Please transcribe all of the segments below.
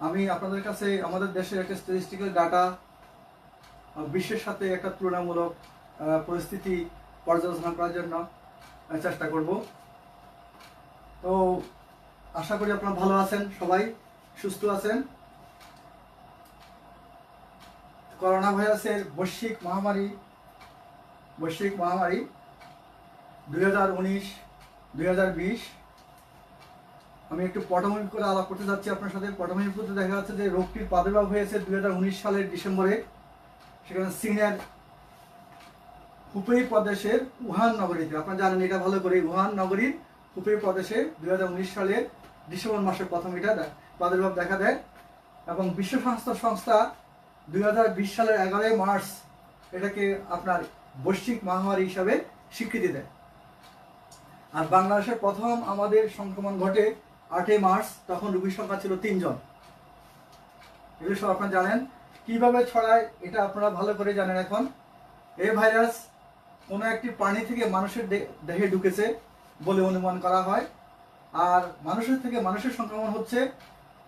আমি আপনাদের কাছে আমাদের দেশের একটা স্ট্যাটিস্টিক্যাল ডাটা বিশ্বের সাথে একটা তুলনামূলক পরিস্থিতি পর্যালোচনা করার জন্য চেষ্টা করব। তো আশা করি আপনারা ভালো আছেন, সবাই সুস্থ আছেন। করোনা ভাইরাসের বৈশ্বিক মহামারী 2019-2020 আমি একটু পটভূমি করে আলাপ করতে যাচ্ছি আপনার সাথে। পটভূমির মধ্যে দেখা যাচ্ছে যে রোগটির প্রাদুর্ভাব হয়েছে 2019 সালের ডিসেম্বরে। সেখানে চীনের হুবেই প্রদেশের উহান নগরীতে, আপনারা জানেন এটা ভালো করে, উহান নগরীর হুবেই প্রদেশে 2019 সালের ডিসেম্বর মাসে প্রথম এটা প্রাদুর্ভাব দেখা দেয় এবং বিশ্ব স্বাস্থ্য সংস্থা 2020 সালের 11 মার্চ এটাকে আপনার বৈশ্বিক মহামারী হিসাবে স্বীকৃতি দেয়। আর বাংলাদেশের প্রথম আমাদের সংক্রমণ ঘটে 8 মার্চ, তখন রোগীর সংখ্যা ছিল 3 জন। এগুলো সব আপনারা জানেন। কিভাবে ছড়ায় এটা আপনারা ভালো করে জানেন। এখন এই ভাইরাস কোনো একটি প্রাণী থেকে মানুষের দেহে ঢুকেছে বলে অনুমান করা হয়। আর মানুষের থেকে মানুষের সংক্রমণ হচ্ছে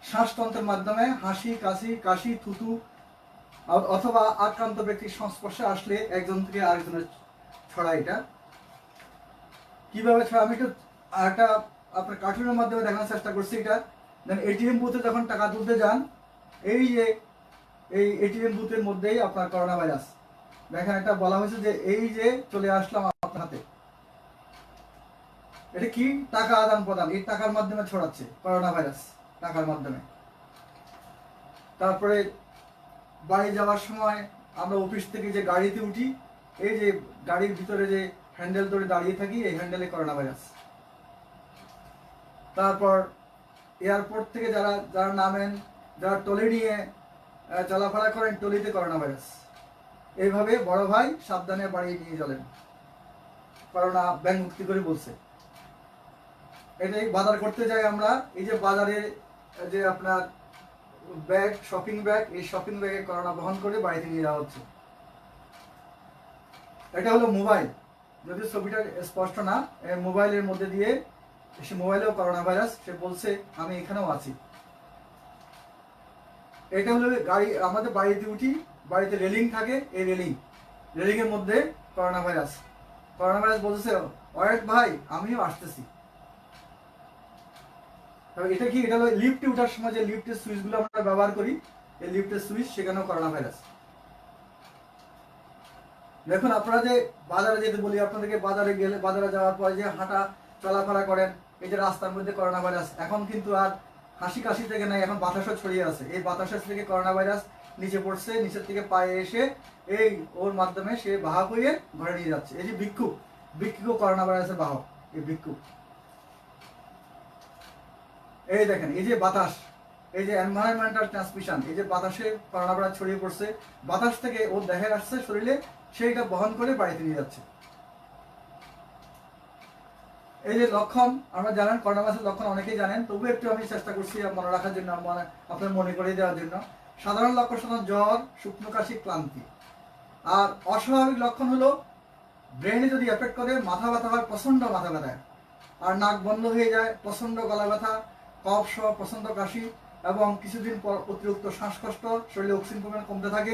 শ্বাসতন্ত্রের মাধ্যমে, হাসি কাশি থুতু অথবা আক্রান্ত ব্যক্তির সংস্পর্শে আসলে একজন থেকে আরেকজনের ছড়ায়। এটা কিভাবে ছড়ায় আমি একটু একটা আপনার কার্টুনের মাধ্যমে দেখানোর চেষ্টা করছি। এটা এটিএম বুথে যখন টাকা তুলতে যান, এই যে এই এটিএম বুথের মধ্যেই আপনার করোনা ভাইরাস, দেখেন এটা বলা হয়েছে যে এই যে চলে আসলাম আপনার হাতে, এটা কি টাকা আদান প্রদান, এই টাকার মাধ্যমে ছড়াচ্ছে করোনা ভাইরাস, টাকার মাধ্যমে। তারপরে বাড়ি যাওয়ার সময় আমরা অফিস থেকে যে গাড়িতে উঠি, এই যে গাড়ির ভিতরে যে হ্যান্ডেল ধরে দাঁড়িয়ে থাকি, এই হ্যান্ডেলে করোনা ভাইরাস। তারপর এয়ারপোর্ট থেকে যারা নামেন, যারা ট্রলি নিয়ে চলাফেরা করেন, ট্রলিতে করোনা ভাইরাস। এইভাবে বড় ভাই সাবধানে বাড়ি নিয়ে চলেন, করোনা ব্যাংক মুক্তি করে বলছে। এটাই বাজার করতে যাই আমরা, এই যে বাজারে যে আপনার ব্যাগ, শপিং ব্যাগ, এই শপিং ব্যাগে করোনা বহন করে বাড়িতে নিয়ে যাওয়া হচ্ছে। এটা হলো মোবাইল, যদি ছবিটা স্পষ্ট না, মোবাইলের মধ্যে দিয়ে সে মোবাইলেও করোনা ভাইরাস, সে বলছে আমি এখানেও আছি। এটা হলো গাড়ি, আমাদের বাড়িতে উঠি, বাড়িতে রেলিং থাকে, এই রেলিং এর মধ্যে করোনা ভাইরাস বলছে ওয়েট ভাই আমিও আসতেছি। এটা কি, এটা হলো লিফটে ওঠার সময় যে লিফটের সুইচ গুলো আমরা ব্যবহার করি, এই লিফটের সুইচ, সেখানেও করোনা ভাইরাস। দেখুন আপনারা যে বাজারে যেতে বলি আপনাদেরকে, বাজারে যাওয়ার পরে যে হাঁটা চলাফেরা করেন, এই যে রাস্তার মধ্যে করোনা ভাইরাস, এখন কিন্তু আর হাসি কাশি থেকে নাই, এখন বাতাসও ছড়িয়ে আছে। এই বাতাসের থেকে করোনা ভাইরাস নিচে পড়ছে, নিচের থেকে পায়ে এসে এই ওর মাধ্যমে সে বাহক হয়ে ঘরে নিয়ে যাচ্ছে। এই যে ভিক্ষুক করোনা ভাইরাসের বাহক, এই ভিক্ষুক। এই দেখেন এই যে বাতাস, এই যে এনভায়রনমেন্টাল ট্রান্সমিশন, এই যে বাতাসে করোনা ভাইরাস ছড়িয়ে পড়ছে, বাতাস থেকে ওর দেহে আসছে শরীরে, সেইটা বহন করে বাড়িতে নিয়ে যাচ্ছে। এই যে লক্ষণ আমরা জানেন, করোনা ভাইরাসের লক্ষণ অনেকেই জানেন, তবু একটু আমি চেষ্টা করছি মনে রাখার জন্য, আপনার মনে করে দেওয়ার জন্য। সাধারণ লক্ষণ সাধারণ জ্বর, শুকনো কাশি, ক্লান্তি। আর অস্বাভাবিক লক্ষণ হলো ব্রেনে যদি এফেক্ট করে, মাথা ব্যথা হয়, প্রচন্ড মাথা ব্যথা, আর নাক বন্ধ হয়ে যায়, প্রচন্ড গলা ব্যথা, কফ সহ প্রচন্ড কাশি, এবং কিছুদিন পর অতিরিক্ত শ্বাসকষ্ট, শরীরে অক্সিজেন পরিমাণ কমতে থাকে,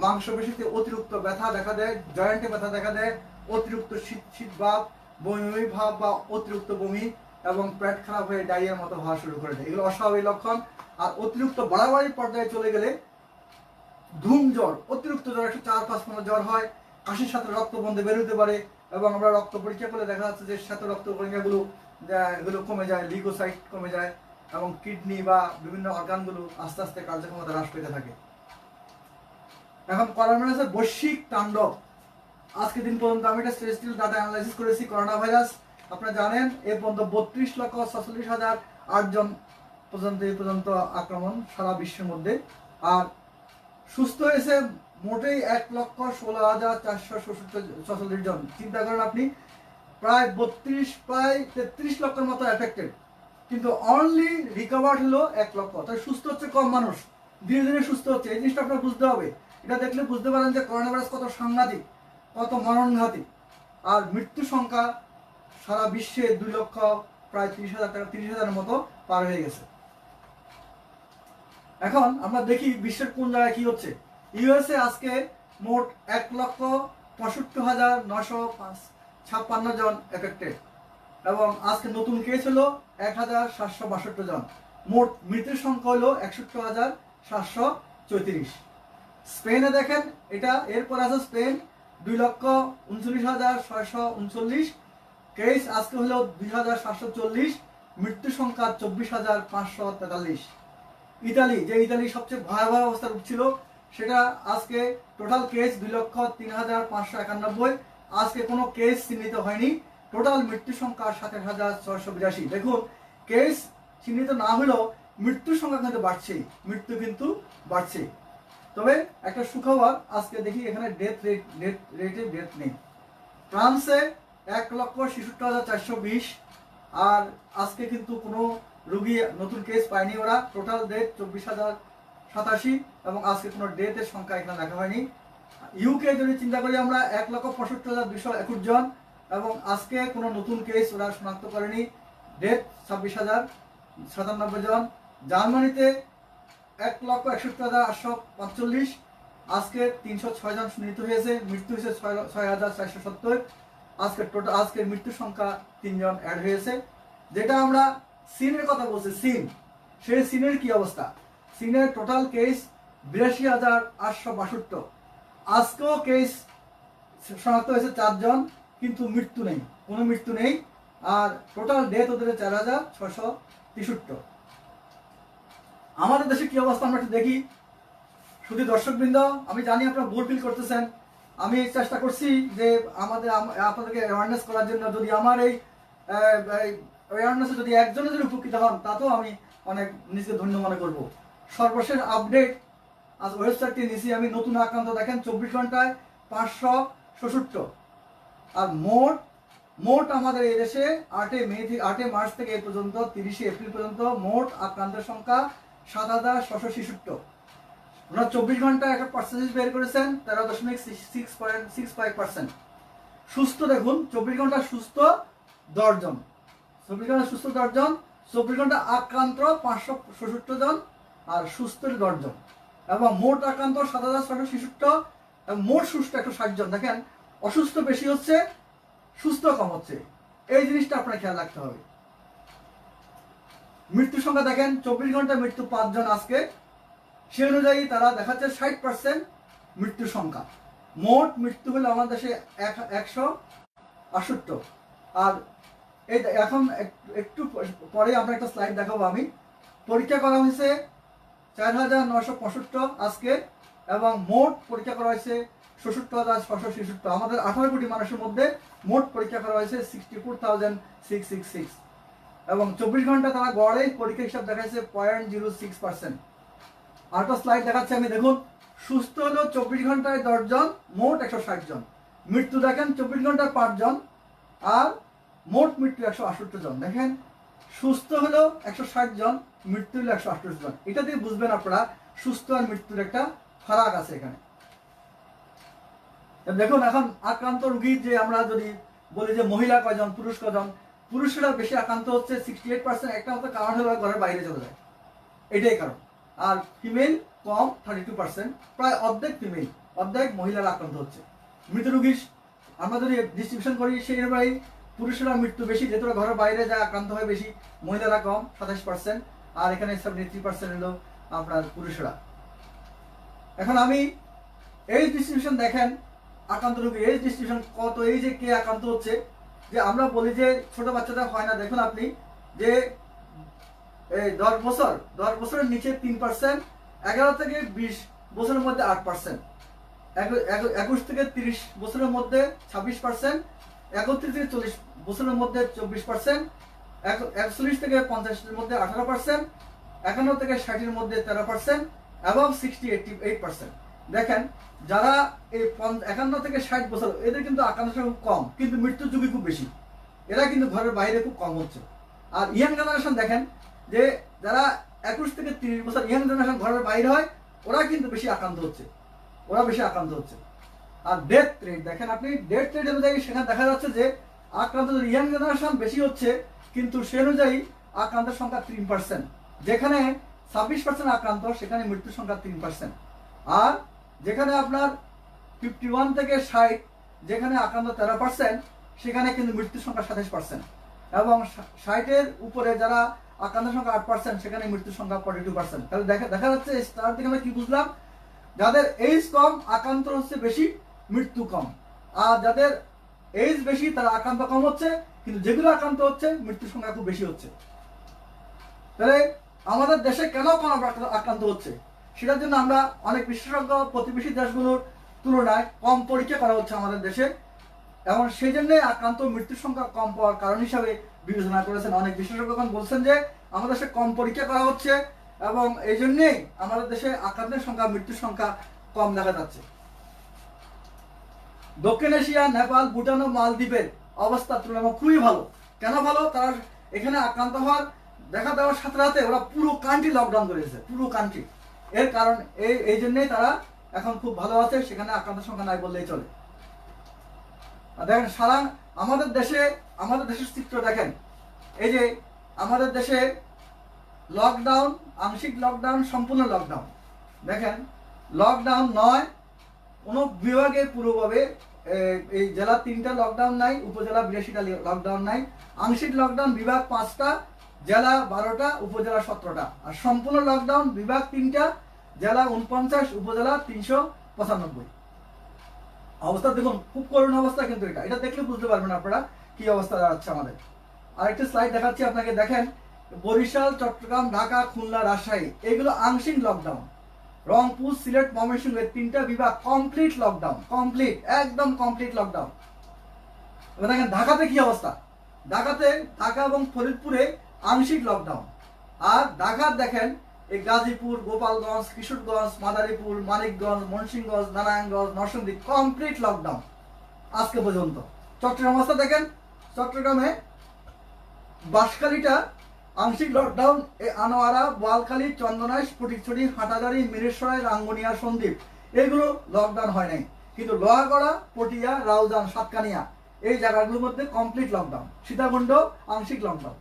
মাংসপেশিতে অতিরিক্ত ব্যথা দেখা দেয়, জয়েন্টে ব্যথা দেখা দেয়, অতিরিক্ত শীত ভাব, বমি ভাব বা অতিরিক্ত বমি, এবং পেট খারাপ হয়ে ডায়রিয়ার মতো হওয়া শুরু করে দেয়। এগুলো অস্বাভাবিক লক্ষণ। আর অতিরিক্ত বাড়াবাড়ি পর্যায়ে চলে গেলে ধুম জ্বর, অতিরিক্ত জ্বর, 104-5 জ্বর হয়, কাশির সাথে রক্ত বন্ধে বেরোতে পারে, এবং আমরা রক্ত পরীক্ষা করলে দেখা যাচ্ছে যে সাথে রক্ত পরীক্ষাগুলো এগুলো কমে যায়, লিউকোসাইট কমে যায়, এবং কিডনি বা বিভিন্ন অর্গানগুলো আস্তে আস্তে কার্যক্ষমতা হ্রাস পেতে থাকে। এখন করোনা ভাইরাসের বৈশ্বিক তাণ্ডব, আজকে দিন পর্যন্ত আমি একটা স্ট্যাটিস্টিক্যাল ডাটা অ্যানালাইসিস করেছি। করোনা ভাইরাস আপনারা জানেন এ পর্যন্ত 32,46,008 জন এই পর্যন্ত আক্রমণ সারা বিশ্বের মধ্যে। আর সুস্থ হয়েছে মোটেই 1,16,446 জন। চিন্তা করেন আপনি, প্রায় 33 লক্ষের মতো এফেক্টেড, কিন্তু অনলি রিকভার্ড হলো 1 লক্ষ। তাই সুস্থ হচ্ছে কম মানুষ, ধীরে ধীরে সুস্থ হচ্ছে। এই জিনিসটা আপনার বুঝতে হবে। এটা দেখলে বুঝতে পারেন যে করোনা ভাইরাস কত সাংঘাতিক, কত মরণঘাতী। আর মৃত্যু সংখ্যা সারা বিশ্বে 2 লক্ষ প্রায় 30,000 মতো পার হয়ে গেছে। এখন আমরা দেখি বিশ্বের কোন জায়গায় কি হচ্ছে। ইউএসএ আজকে মোট 1,65,956 জন এফেক্টেড এবং আজকে নতুন কেস হলো 1,762 জন। মোট মৃতের সংখ্যা হলো 61,734। স্পেনে দেখেন এটা এরপর আছে স্পেন 2,39,639 কেস আজকে হলো 2,740, মৃত্যু সংখ্যা 24,543। ইতালি, যে ইতালি সবচেয়ে ভয়াবহ অবস্থায় উঠছিল, সেটা আজকে টোটাল কেস 2,03,591, আজকে কোনো কেস চিহ্নিত হয়নি। টোটাল মৃত্যু সংখ্যা 27,682। দেখুন কেস চিহ্নিত না হলেও মৃত্যুর সংখ্যা কিন্তু বাড়ছেই, মৃত্যু কিন্তু বাড়ছে। তবে একটা সুখবর, আজকে দেখি এখানে ডেথ নেই। ফ্রান্সে 1,66,420 আর আজকে কিন্তু কোনো রোগী নতুন কেস পায়নি ওরা। টোটাল ডেথ 24,087 এবং আজকে কোনো ডেথের সংখ্যা এখানে দেখা হয়নি। ইউকে যদি চিন্তা করি আমরা 1,65,221 জন এবং আজকে কোনো নতুন কেস ওরা শনাক্ত করেনি। ডেথ 26,097 জন। জার্মানিতে 1,61,845, আজকে 306 জন চিহ্নিত হয়েছে, মৃত্যু হয়েছে 6,470। আজকের মৃত্যুর সংখ্যা 3 জন অ্যাড হয়েছে। যেটা আমরা চীনের কথা বলছি, চীন, সেই চীনের কি অবস্থা? চীনের টোটাল কেস 82,862, আজকেও কেস শনাক্ত হয়েছে 4 জন, কিন্তু মৃত্যু নেই, কোনো মৃত্যু নেই। আর টোটাল ডেথ ওদের 4,663। আমাদের দেশে কি অবস্থা আমরা একটু দেখি। শুধু দর্শকবৃন্দ, আমি জানি আপনারা ভুল ফিল করতেছেন, আমি চেষ্টা করছি যে আপনাদেরকে অ্যাওয়ারনেস করার জন্য। যদি আমার এই অ্যাওয়ারনেসে যদি একজনে যদি উপকৃত হন, তাতেও আমি অনেক নিজেকে ধন্য মনে করব। সর্বশেষ আপডেট আজ ওয়েবসাইটটি নিয়েছি আমি। নতুন আক্রান্ত দেখেন 24 ঘন্টায় 566। আর মোট আমাদের এই দেশে 8 মার্চ থেকে এ পর্যন্ত 30 এপ্রিল পর্যন্ত মোট আক্রান্তের সংখ্যা 7,666। ওনারা 24 ঘন্টায় একটা পার্সেন্টেজ বের করেছেন 13.65%। সুস্থ দেখুন 24 ঘন্টা সুস্থ 10 জন, 24 ঘন্টা সুস্থ 10 জন, 24 ঘন্টা আক্রান্ত 566 জন আর সুস্থ 10 জন এবং মোট আক্রান্ত 7,666 এবং মোট সুস্থ 160 জন। দেখেন অসুস্থ বেশি হচ্ছে, সুস্থ কম হচ্ছে, এই জিনিসটা আপনার খেয়াল রাখতে হবে। মৃত্যুর সংখ্যা দেখেন 24 ঘন্টা মৃত্যু 5 জন আজকে, সে অনুযায়ী তারা দেখাচ্ছে 60% মৃত্যুর সংখ্যা। মোট মৃত্যু হলো আমাদের দেশে 168। আর এই এখন একটু পরে আমরা একটা স্লাইড দেখাবো আমি। পরীক্ষা করা হয়েছে 4,965 আজকে এবং মোট পরীক্ষা করা হয়েছে 66,666। আমাদের 18 কোটি মানুষের মধ্যে মোট পরীক্ষা করা হয়েছে 64,666 এবং 24 ঘন্টা তারা গড়ে পরীক্ষা হিসাব দেখাচ্ছে 0.06%। আরেকটা স্লাইড দেখাচ্ছে আমি, দেখুন সুস্থ হলো 24 ঘন্টায় 10 জন, মোট 160 জন। মৃত্যু দেখেন 24 ঘন্টায় 5 জন আর মোট মৃত্যু 168 জন। দেখেন সুস্থ হলো 160 জন, মৃত্যু হলো 168 জন। এটা দিয়ে বুঝবেন আপনারা সুস্থ আর মৃত্যুর একটা ফারাক আছে এখানে। দেখুন এখন আক্রান্ত রোগী যে আমরা যদি বলি যে মহিলা কয়জন, পুরুষ কয়জন, পুরুষরা বেশি আক্রান্ত হচ্ছে 68%। একটা মতো কারণ হলো ঘরের বাইরে চলে যায়, এটাই কারণ। আর ফিমেল কম 32%, প্রায় অর্ধেক ফিমেল, অর্ধেক মহিলারা আক্রান্ত হচ্ছে। মৃত রোগী আমরা যদি ডিস্ট্রিবিউশন করি সেই অনুযায়ী পুরুষরা মৃত্যু বেশি, যেহেতু ঘরের বাইরে যায় আক্রান্ত হয় বেশি, মহিলারা কম 27% আর এখানে 73% হলো আপনার পুরুষরা। এখন আমি এই ডিস্ট্রিবিউশন দেখেন আক্রান্ত রোগী এই ডিস্ট্রিবিউশন কত, এই যে কে আক্রান্ত হচ্ছে, যে আমরা বলি যে ছোট বাচ্চাদের হয় না। দেখুন আপনি যে এই 10 বছরের নিচে 3%, 11 থেকে 20 বছরের মধ্যে 8%, 21 থেকে 30 বছরের মধ্যে 26%, 31 থেকে 40 বছরের মধ্যে 24%, 41 থেকে 50 মধ্যে 18%, 51 থেকে 60 মধ্যে 13% এবং 68%। দেখেন যারা এই 51 থেকে 60 বছর এদের কিন্তু আক্রান্ত খুব কম, কিন্তু মৃত্যুর ঝুঁকি খুব বেশি, এরা কিন্তু ঘরের বাইরে খুব কম হচ্ছে। আর ইয়াং জেনারেশন দেখেন যে যারা 21 থেকে 30 বছর ইয়াং জেনারেশন ঘরের বাইরে হয়, ওরা কিন্তু বেশি আক্রান্ত হচ্ছে, আর ডেথ রেট দেখেন আপনি, ডেথ রেট অনুযায়ী সেখানে দেখা যাচ্ছে যে আক্রান্ত ইয়াং জেনারেশন বেশি হচ্ছে, কিন্তু সে অনুযায়ী আক্রান্তের সংখ্যা 3%, যেখানে 26% আক্রান্ত, সেখানে মৃত্যুর সংখ্যা 3%। আর যেখানে আপনার 51 থেকে 60, যেখানে আক্রান্ত 13%, সেখানে কিন্তু মৃত্যুর সংখ্যা 27%। এবং 60-এর উপরে যারা আক্রান্ত সংখ্যা 8%, সেখানে মৃত্যুর সংখ্যা 42%। তাহলে দেখা যাচ্ছে তার থেকে আমরা কি বুঝলাম, যাদের এইজ কম আক্রান্ত হচ্ছে বেশি, মৃত্যু কম। আর যাদের এইজ বেশি তারা আক্রান্ত কম হচ্ছে, কিন্তু যেগুলো আক্রান্ত হচ্ছে মৃত্যুর সংখ্যা খুব বেশি হচ্ছে। তাহলে আমাদের দেশে কেন কম আক্রান্ত হচ্ছে, সেটার জন্য আমরা অনেক বিশেষজ্ঞ প্রতিবেশী দেশগুলোর তুলনায় কম পরীক্ষা করা হচ্ছে আমাদের দেশে, এবং সেই জন্যই আক্রান্ত মৃত্যুর সংখ্যা কম পাওয়ার কারণ হিসাবে বিবেচনা করেছেন। অনেক বিশেষজ্ঞগণ বলছেন যে আমাদের দেশে কম পরীক্ষা করা হচ্ছে এবং এই জন্যেই আমাদের দেশে আক্রান্তের সংখ্যা, মৃত্যুর সংখ্যা কম দেখা যাচ্ছে। দক্ষিণ এশিয়া, নেপাল, ভুটান ও মালদ্বীপের অবস্থা তুলনামূলক খুবই ভালো। কেন ভালো? তারা এখানে আক্রান্ত হওয়ার দেখা দেওয়ার সাথে সাথে ওরা পুরো কান্ট্রি লকডাউন করেছে, পুরো কান্ট্রি। এর কারণ এই জন্যই তারা এখন খুব ভালো আছে, সেখানে আক্রান্তের সংখ্যা নাই বললেই চলে। দেখেন সারা আমাদের দেশের চিত্র দেখেন। এই যে আমাদের দেশে লকডাউন, আংশিক লকডাউন, সম্পূর্ণ লকডাউন। দেখেন লকডাউন নয়, কোনো বিভাগে পুরোভাবে এই জেলা 3টা লকডাউন নাই, উপজেলা 82টা লকডাউন নাই। আংশিক লকডাউন বিভাগ 5টা, জেলা 12টা, উপজেলা 17টা। আর সম্পূর্ণ লকডাউন বিভাগ 3টা, জেলা 49, উপজেলা 395। অবস্থা দেখুন, খুব করুণ অবস্থা। কিন্তু এটা দেখলে বুঝতে পারবেন আপনারা কি অবস্থা দাঁড়াচ্ছে আমাদের। আরেকটা স্লাইড দেখাচ্ছি আপনাকে। দেখেন বরিশাল, চট্টগ্রাম, ঢাকা, খুলনা, রাজশাহী এগুলো আংশিক লকডাউন। রংপুর, সিলেট, ময়মনসিংহ এই 3টা বিভাগ কমপ্লিট লকডাউন, কমপ্লিট, একদম কমপ্লিট লকডাউন। এবার দেখেন ঢাকাতে কি অবস্থা। ঢাকা এবং ফরিদপুরে আংশিক লকডাউন। আর ঢাকার দেখেন এই গাজীপুর, গোপালগঞ্জ, কিশোরগঞ্জ, মাদারীপুর, মানিকগঞ্জ, মুন্সিগঞ্জ, নারায়ণগঞ্জ, নরসিংদী কমপ্লিট লকডাউন আজকে পর্যন্ত। চট্টগ্রাম অবস্থা দেখেন, চট্টগ্রামে বাঁশখালীটা আংশিক লকডাউন। আনোয়ারা, বোয়ালখালী, চন্দনাইশ, ফটিকছড়ি, হাটাজারি, মিরেশ্বরাই, রাঙ্গুনিয়া, সন্দ্বীপ এগুলো লকডাউন হয় নাই। কিন্তু লোহাগড়া, পটিয়া, রাউজান, সাতকানিয়া এই জায়গাগুলোর মধ্যে কমপ্লিট লকডাউন। সীতাকুণ্ড আংশিক লকডাউন।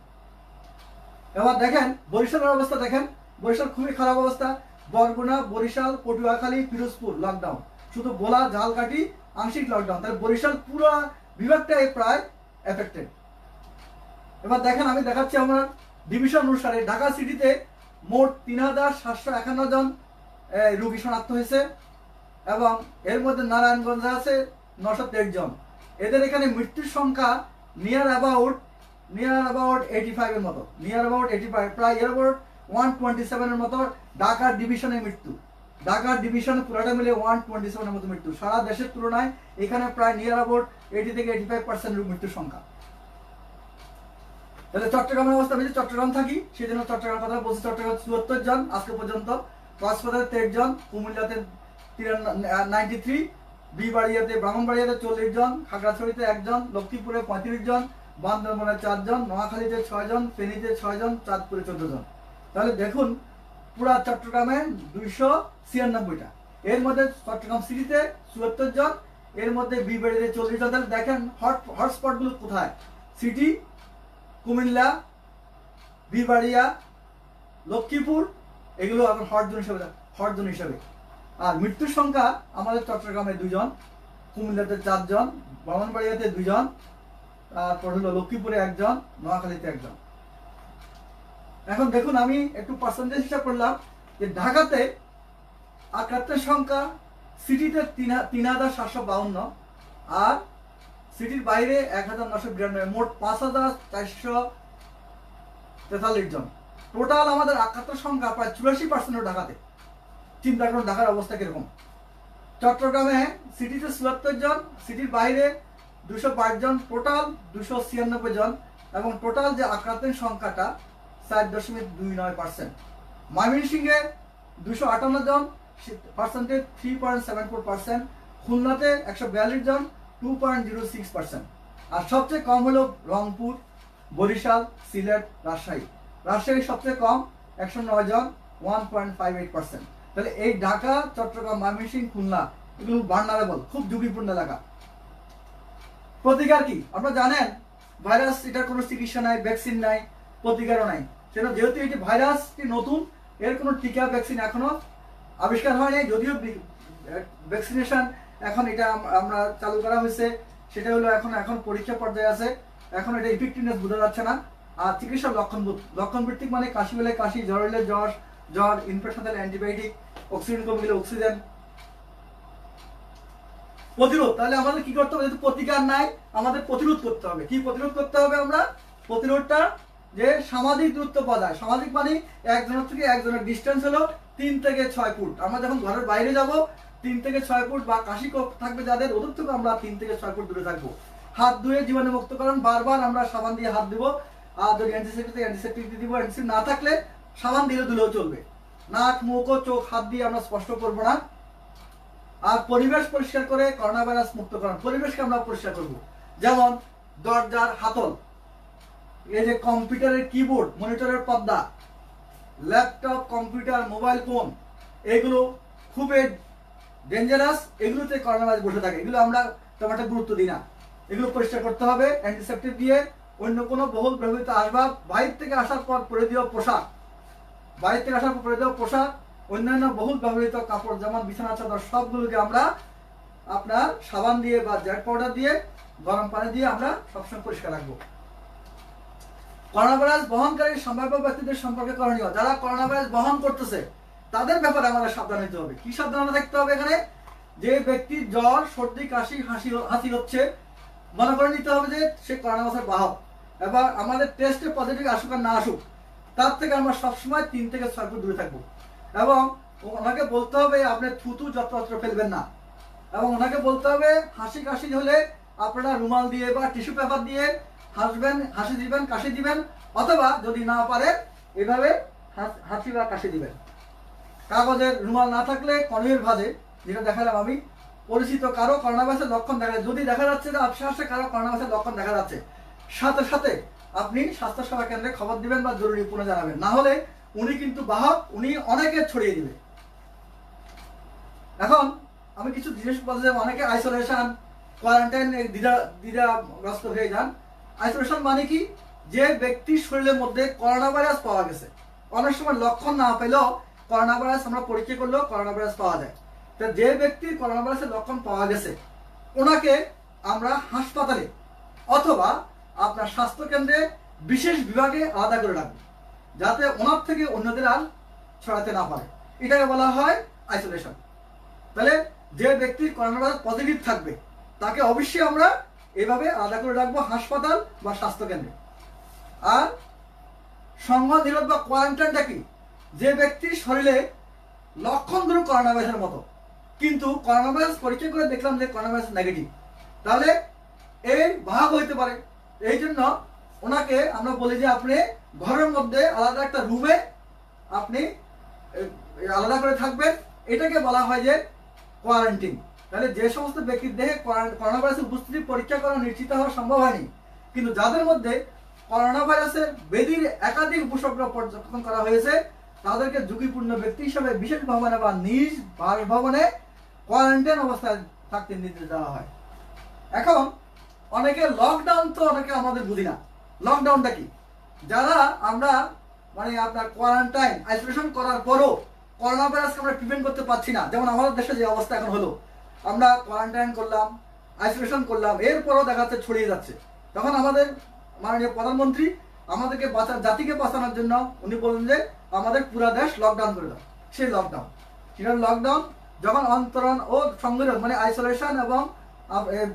এবার দেখেন বরিশালের অবস্থা দেখেন, বরিশাল খুবই খারাপ অবস্থা। বরগুনা, বরিশাল, পটুয়াখালী, পিরোজপুর লকডাউন। শুধু ভোলা, ঝালকাঠি আংশিক লকডাউন। তাহলে বরিশাল পুরো বিভাগটাই প্রায় এফেক্টেড। এবার দেখেন আমি দেখাচ্ছি আমার ডিভিশন অনুসারে ঢাকা সিটিতে মোট 3751 জন রোগী শনাক্ত হয়েছে, এবং এর মধ্যে নারায়ণগঞ্জে আছে 923 জন। এদের এখানে মৃত্যুর সংখ্যা নিয়ার অ্যাবাউট 85 এর মতো, নিয়ার অ্যাবাউট 85, প্রায় এর অ্যাবাউট 127 এর মতো ঢাকা ডিভিশনের মৃত্যু। ঢাকা ডিভিশন পুরোটা মিলে 127 এর মতো মৃত্যু। সারা দেশের তুলনায় এখানে প্রায় নিয়ার অ্যাবাউট 80 থেকে 85% মৃত্যুর সংখ্যা। তাহলে চট্টগ্রামের অবস্থা, আমি চট্টগ্রাম থাকি সেই জন্য চট্টগ্রাম কথা বলছি। চট্টগ্রাম 74 জন আজকে পর্যন্ত, কক্সবাজারে 23 জন, কুমিল্লাতে 93, বিবাড়িয়াতে, ব্রাহ্মণবাড়িয়াতে 40 জন, খাগড়াছড়িতে 1 জন, লক্ষ্মীপুরে 35 জন, বান্দরবানে 4 জন, নোয়াখালীতে 6 জন, ফেনীতে 6 জন, চাঁদপুরে 14 জন। তাহলে দেখুন পুরা চট্টগ্রামে 296টা। এর মধ্যে চট্টগ্রাম সিটিতে 74 জন, এর মধ্যে বিবাড়িতে 40 জন। তাহলে দেখেন হটস্পটগুলো কোথায়। সিটি, কুমিল্লা, বিবাড়িয়া, লক্ষ্মীপুর এগুলো এখন হট জোন হিসেবে। আর মৃত্যুর সংখ্যা আমাদের চট্টগ্রামে 2 জন, কুমিল্লাতে 4 জন, ব্রাহ্মণবাড়িয়াতে 2 জন, তারপর হলো লক্ষ্মীপুরে 1 জন, নোয়াখালীতে 1 জন। এখন দেখুন আমি একটু পার্সেন্টেজ হিসাব করলাম যে ঢাকাতে আক্রান্তের সংখ্যা সিটিতে 3752, আর সিটির বাইরে 1992, মোট 5443 জন। টোটাল আমাদের আক্রান্তের সংখ্যা প্রায় 84% ঢাকাতে। চিন্তা করুন ঢাকার অবস্থা কিরকম। চট্টগ্রামে সিটিতে 74 জন, সিটির বাইরে 205 জন, টোটাল 296 জন, এবং টোটাল যে আক্রান্তের সংখ্যাটা 4.29%। ময়মনসিংহে 258 জন, পার্সেন্টেজ 3.74%। খুলনাতে 142 জন, 2.06%। আর সবচেয়ে কম হলো রংপুর, বরিশাল, সিলেট, রাজশাহী সবচেয়ে কম 109 জন, 1.58%। তাহলে এই ঢাকা, চট্টগ্রাম, ময়মনসিংহ, খুলনা এগুলো ভালনারেবল, খুব ঝুঁকিপূর্ণ এলাকা। প্রতিকার কি? আপনারা জানেন ভাইরাস, এটার কোনো চিকিৎসা নাই, ভ্যাকসিন নাই, প্রতিকারও নাই। সেটা যেহেতু এটি ভাইরাসটি নতুন, এর কোনো টিকা ভ্যাকসিন এখনো আবিষ্কার হয়নি, যদিও ভ্যাকসিনেশন এখন এটা আমরা চালু করা হয়েছে, সেটা হলো এখন পরীক্ষা পর্যায়ে আছে, এখন এটা ইফেক্টিভনেস বোঝা যাচ্ছে না। আর চিকিৎসা লক্ষণ ভিত্তিক মানে কাশি হলে কাশি, জ্বর হলে জ্বর, ইনফেকশন হলে অ্যান্টিবায়োটিক, অক্সিজেন কমে গেলে অক্সিজেন। প্রতিরোধ, তাহলে আমাদের কি করতে হবে? যেহেতু প্রতিকার নাই, আমাদের প্রতিরোধ করতে হবে। কি প্রতিরোধ করতে হবে? আমরা প্রতিরোধটা যে সামাজিক দূরত্ব বজায়, সামাজিক মানে একজনের থেকে একজনের ডিস্টেন্স হলো 3 থেকে 6 ফুট। আমরা যখন ঘরের বাইরে যাব 3 থেকে 6 ফুট, বা কাশি থাকবে যাদের, ওদের থেকে আমরা 3 থেকে 6 ফুট দূরে থাকবো। হাত ধুয়ে জীবাণুমুক্তকরণ, বারবার আমরা সাবান দিয়ে হাত দিব। আর যদি অ্যান্টিসেপ্টিক দিয়ে দিব, অ্যান্টিসেপ্টিক না থাকলে সাবান দিলেও চলবে। নাক, মুখ ও চোখ হাত দিয়ে আমরা স্পর্শ করবো না। আর পরিবেশ পরিষ্কার করে করোনা ভাইরাস মুক্তকরণ, পরিবেশকে আমরা পরিষ্কার করব। যেমন দরজার হাতল, এই যে কম্পিউটারের কিবোর্ড, মনিটরের পর্দা, ল্যাপটপ, কম্পিউটার, মোবাইল ফোন, এগুলো খুবই ডেঞ্জারাস, এগুলোতে করোনা ভাইরাস বসে থাকে, এগুলো আমরা তেমন একটা গুরুত্ব দিই না। এগুলো পরিষ্কার করতে হবে অ্যান্টিসেপ্টিক দিয়ে। অন্য কোনো বহুল ব্যবহৃত আসবাব, বাইরে থেকে আসার পর পরে দেওয়া পোশাক, অন্যান্য বহুল ব্যবহৃত কাপড় যেমন বিছানা চাদর, সবগুলোকে আমরা আপনার সাবান দিয়ে বা জেট পাউডার দিয়ে, গরম পানি দিয়ে আমরা সবসময় পরিষ্কার রাখবো। করোনা ভাইরাস বহনকারী সম্ভাব্য ব্যক্তিদের সম্পর্কে করণীয়, যারা করোনা ভাইরাস বহন করতেছে তাদের ব্যাপারে আমাদের সাবধান হতে হবে। কি সাবধানতা থাকতে হবে? এখানে যে ব্যক্তি জ্বর, সর্দি, কাশি, হাসি হচ্ছে, মনে করে নিতে হবে যে সে করোনা ভাইরাসের বাহক। এবার আমাদের টেস্টে পজিটিভ আসুক আর না আসুক, তার থেকে আমরা সবসময় 3 থেকে 6 ফুট দূরে থাকবো। এবং ওনাকে বলতে হবে আপনি থুতু যত্রতত্র ফেলবেন না। এবং ওনাকে বলতে হবে হাসি কাশি হলে আপনারা রুমাল দিয়ে বা টিস্যু পেপার দিয়ে হাসি দিবেন, কাশি দিবেন, অথবা যদি না পারে এভাবে হাসি বা কাশি দিবেন। কাগজের রুমাল না থাকলে কর্মীর ভাঁজে, যেটা দেখালাম আমি, পরিচিত কারো করোনা ভাইরাসের লক্ষণ দেখা যায়, যদি দেখা যাচ্ছে যে আশেপাশে কারো করোনা ভাইরাসের লক্ষণ দেখা যাচ্ছে, সাথে সাথে আপনি স্বাস্থ্য সেবা কেন্দ্রে খবর দিবেন বা জরুরি পুনঃ জানাবেন। না হলে উনি কিন্তু বাহক, উনি অনেকে ছড়িয়ে দিবে। এখন আমি কিছু জিনিস বলতে, অনেকে আইসোলেশন, কোয়ারেন্টাইন দ্বিধাগ্রস্ত হয়ে যান। আইসোলেশন মানে কি? যে ব্যক্তির শরীরের মধ্যে করোনা ভাইরাস পাওয়া গেছে, অনেক সময় লক্ষণ না পেলেও করোনা ভাইরাস আমরা পরীক্ষা করলেও করোনা ভাইরাস পাওয়া যায়। তো যে ব্যক্তির করোনা ভাইরাসের লক্ষণ পাওয়া গেছে, ওনাকে আমরা হাসপাতালে অথবা আপনার স্বাস্থ্য কেন্দ্রে বিশেষ বিভাগে আলাদা করে রাখবো, যাতে ওনার থেকে অন্যদের আর ছড়াতে না পারে। এটাকে বলা হয় আইসোলেশন। তাহলে যে ব্যক্তির করোনা ভাইরাস পজিটিভ থাকবে তাকে অবশ্যই আমরা এভাবে আলাদা করে রাখবো হাসপাতাল বা স্বাস্থ্য কেন্দ্রে। আর সংঘনিরোধ বা কোয়ারেন্টাইনটা কি? যে ব্যক্তির শরীরে লক্ষণ ধরো করোনা ভাইরাসের মতো, কিন্তু করোনা ভাইরাস পরীক্ষা করে দেখলাম যে করোনা ভাইরাস নেগেটিভ, তাহলে এই ভাগ হইতে পারে। এই জন্য ওনাকে আমরা বলি যে আপনি ঘরের মধ্যে আলাদা একটা রুমে আপনি আলাদা করে থাকবেন, এটাকে বলা হয় যে কোয়ারেন্টিন। তাহলে যে সমস্ত ব্যক্তির দেহে করোনা ভাইরাসের উপস্থিতি পরীক্ষা করা নিশ্চিত হওয়া সম্ভব হয়নি, কিন্তু যাদের মধ্যে করোনা ভাইরাসের বেদির একাধিক উপসর্গ পর্যবেক্ষণ করা হয়েছে, তাদেরকে ঝুঁকিপূর্ণ ব্যক্তি হিসেবে বিশেষ ভবনে বা নিজ বাসভবনে কোয়ারেন্টাইন অবস্থায় থাকতে নির্দেশ দেওয়া হয়। এখন অনেকে লকডাউন, তো অনেকে আমাদের বুঝি না লকডাউনটা কি। যারা আমরা মানে আপনার কোয়ারেন্টাইন আইসোলেশন করার পরও করোনা ভাইরাসকে আমরা প্রিভেন্ট করতে পারছি না, যেমন আমাদের দেশে যে অবস্থা এখন হলো, আমরা কোয়ারেন্টাইন করলাম, আইসোলেশন করলাম, এরপরও দেখা যাচ্ছে ছড়িয়ে যাচ্ছে। তখন আমাদের মাননীয় প্রধানমন্ত্রী আমাদেরকে জাতিকে বাঁচানোর জন্য উনি বললেন যে আমাদের পুরো দেশ লকডাউন করে দাও। সেই লকডাউন, সেটা লকডাউন যখন অন্তরণ ও সংবিধান মানে আইসোলেশন এবং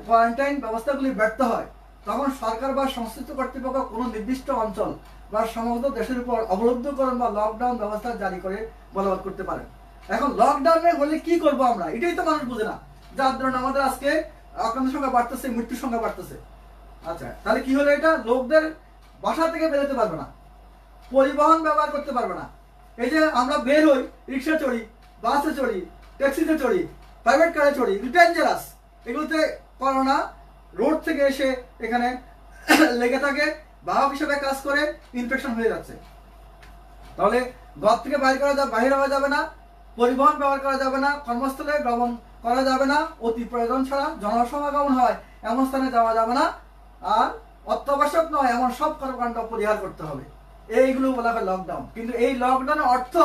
কোয়ারেন্টাইন ব্যবস্থাগুলি ব্যর্থ হয়, তখন সরকার বা সংশ্লিষ্ট কর্তৃপক্ষ কোনো নির্দিষ্ট অঞ্চল বা সমস্ত দেশের উপর অবরুদ্ধকরণ বা লকডাউন ব্যবস্থা জারি করে বলবৎ করতে পারেন। এখন লকডাউনে হলে কি করব আমরা, এটাই তো মানুষ বুঝে না, যার ধরুন আমাদের আজকে আক্রান্তের সংখ্যা বাড়তেছে, মৃত্যুর সংখ্যা বাড়তেছে। আচ্ছা, তাহলে কি হলো? এটা লোকদের বাসা থেকে বেরোতে পারবে না, পরিবহন ব্যবহার করতে পারবে না। এই যে আমরা বের হই, রিক্সা চড়ি, বাসে চড়ি, ট্যাক্সিতে চড়ি, প্রাইভেট কারে চড়ি, ডেঞ্জারাস। এগুলোতে করোনা রোড থেকে এসে এখানে লেগে থাকে, বাহক হিসেবে কাজ করে, ইনফেকশন হয়ে যাচ্ছে। তাহলে ঘর থেকে বাহির হওয়া যাবে না, পরিবহন ব্যবহার করা যাবে না, কর্মস্থলে গমন করা যাবে না, অতি প্রয়োজন ছাড়া জনসমাগম হয় এমন স্থানে যাওয়া যাবে না, আর অত্যাবশ্যক নয় এমন সব কর্মকাণ্ড পরিহার করতে হবে। এইগুলো বলা হয় লকডাউন। কিন্তু এই লকডাউনের অর্থ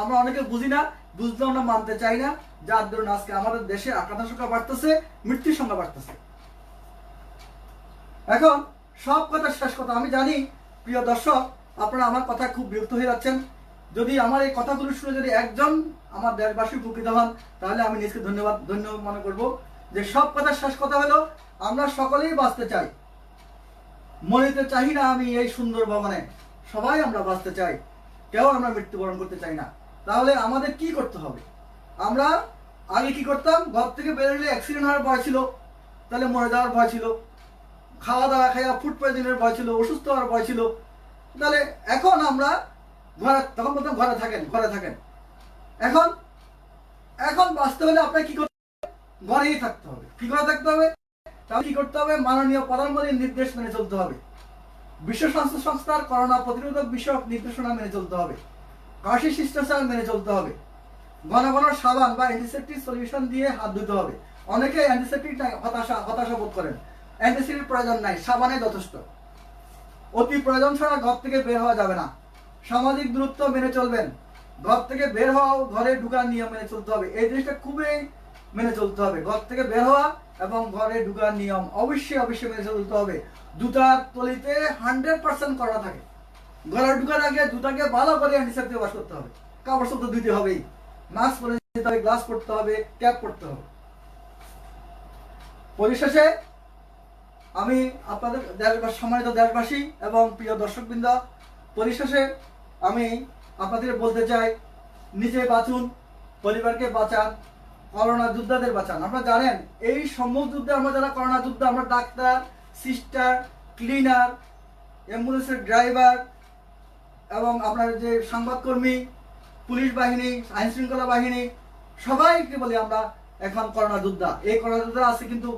আমরা অনেকে বুঝি না, বুঝলেও আমরা মানতে চাই না, যার দরুন আজকে আমাদের দেশে আক্রান্তের সংখ্যা বাড়তেছে, মৃত্যুর সংখ্যা বাড়তেছে। এখন সব কথা শেষ কথা, আমি জানি প্রিয় দর্শক আপনারা আমার কথা খুব বিরক্ত হয়ে যাচ্ছেন। যদি আমার এই কথাগুলো শুনে যদি একজন আমার দেশবাসী উপকৃত হন, তাহলে আমি নিজকে ধন্য মনে করব। যে সব কথা শেষ কথা হলো, আমরা সকলেই বাঁচতে চাই, মরিতে চাই না আমি এই সুন্দর ভবনে, সবাই আমরা বাঁচতে চাই, কেউ আমরা মৃত্যুবরণ করতে চাই না। তাহলে আমাদের কি করতে হবে? আমরা আগে কি করতাম, ঘর থেকে বেরোলে অ্যাক্সিডেন্ট হওয়ার ভয় ছিল, তাহলে মরে যাওয়ার ভয় ছিল, খাওয়া দাওয়া খাইয়া ফুড পয়জনের ভয় ছিল, অসুস্থ হওয়ার ভয় ছিল। তাহলে এখন আমরা তখন বলতাম ঘরে থাকেন। এখন এখন বাঁচতে হলে আপনাকে কি করতে হবে? ঘরেই থাকতে হবে। কি করে থাকতে হবে? তাহলে কি করতে হবে? মাননীয় প্রধানমন্ত্রীর নির্দেশ মেনে চলতে হবে, বিশ্ব স্বাস্থ্য সংস্থার করোনা প্রতিরোধক বিষয়ক নির্দেশনা মেনে চলতে হবে, কাশি শিষ্টাচার মেনে চলতে হবে, ঘন ঘন সাবান বা অ্যান্টিসেপ্টিক সলিউশন দিয়ে হাত ধুতে হবে। অনেকে অ্যান্টিসেপ্টিক হতাশা বোধ করেন, অ্যান্টিসেপ্টিক প্রয়োজন নাই, সাবানে যথেষ্ট। অতি প্রয়োজন ছাড়া ঘর থেকে বের হওয়া যাবে না। সামাজিক দূরত্ব মেনে চলবেন, ঘর থেকে বের হওয়া, ঘরে ঢুকার নিয়ম মেনে চলতে হবে। এই জিনিসটা খুবই মেনে চলতে হবে। ঘর থেকে বের হওয়া এবং ঘরে ঢুকার নিয়ম অবশ্যই মেনে চলতে হবে। জুতার তলিতে 100% করোনা থাকে। ঘরে ঢুকার আগে জুতাকে ভালো করে অ্যান্টিসেপ্টিক ওয়াশ করতে হবে, কাপড় চোপড় ধুতে হবেই, মাস্ক পরে যেতে হবে, গ্লাস পরতে হবে, ক্যাপ পরতে হবে। পরিশেষে আমি আপনাদের সম্মানিত দেশবাসী এবং প্রিয় দর্শকবৃন্দ, পরিশেষে আমি আপনাদের বলতে চাই, নিজে বাঁচুন, পরিবারকে বাঁচান, করোনা যোদ্ধাদের বাঁচান। আপনারা জানেন এই সম্মুখ যুদ্ধে আমরা যারা করোনা যুদ্ধে, আমরা ডাক্তার, সিস্টার, ক্লিনার, অ্যাম্বুলেন্সের ড্রাইভার এবং আপনার যে সংবাদকর্মী, পুলিশ বাহিনী, আইন শৃঙ্খলা বাহিনী, সবাইকে বলি আমরা এখন করোনা যোদ্ধা। এই করোনা যোদ্ধা আছে কিন্তু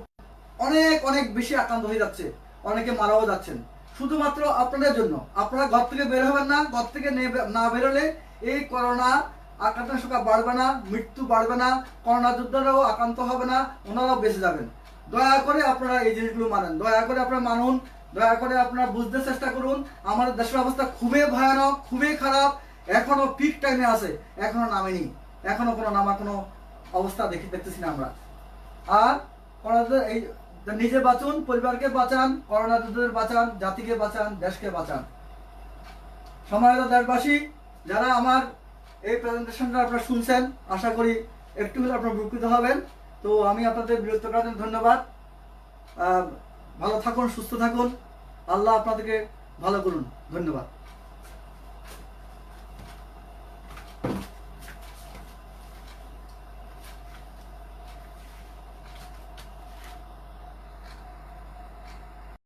অনেক বেশি আক্রান্ত হয়ে যাচ্ছে, অনেকে মারাও যাচ্ছেন। শুধুমাত্র আপনাদের জন্য, আপনারা ঘর থেকে বের হবেন না। ঘর থেকে না বেরোলে এই করোনা আক্রান্তের সংখ্যা বাড়বে না, মৃত্যু বাড়বে না, করোনা যোদ্ধারাও আক্রান্ত হবে না, ওনারাও বেঁচে যাবেন। দয়া করে আপনারা এই জিনিসগুলো মানেন, দয়া করে আপনারা মানুন, দয়া করে আপনারা বুঝতে চেষ্টা করুন। আমাদের দেশের অবস্থা খুবই ভয়ানক, খুবই খারাপ, এখনো পিক টাইমে আছে, এখনো নামেনি, এখনো কোনো অবস্থা দেখতেছি না আমরা। আর এই নিজে বাঁচুন, পরিবারকে বাঁচান, করোনা যোদ্ধাদের বাঁচান, জাতিকে বাঁচান, দেশকে বাঁচান। সম্মানিত দেশবাসী, যারা আমার এই প্রেজেন্টেশনটা আপনারা শুনছেন, আশা করি একটু হলে আপনারা উপকৃত হবেন। তো আমি আপনাদের বিরক্ত করার জন্য ধন্যবাদ। ভালো থাকুন, সুস্থ থাকুন, আল্লাহ আপনাদেরকে ভালো করুন। ধন্যবাদ।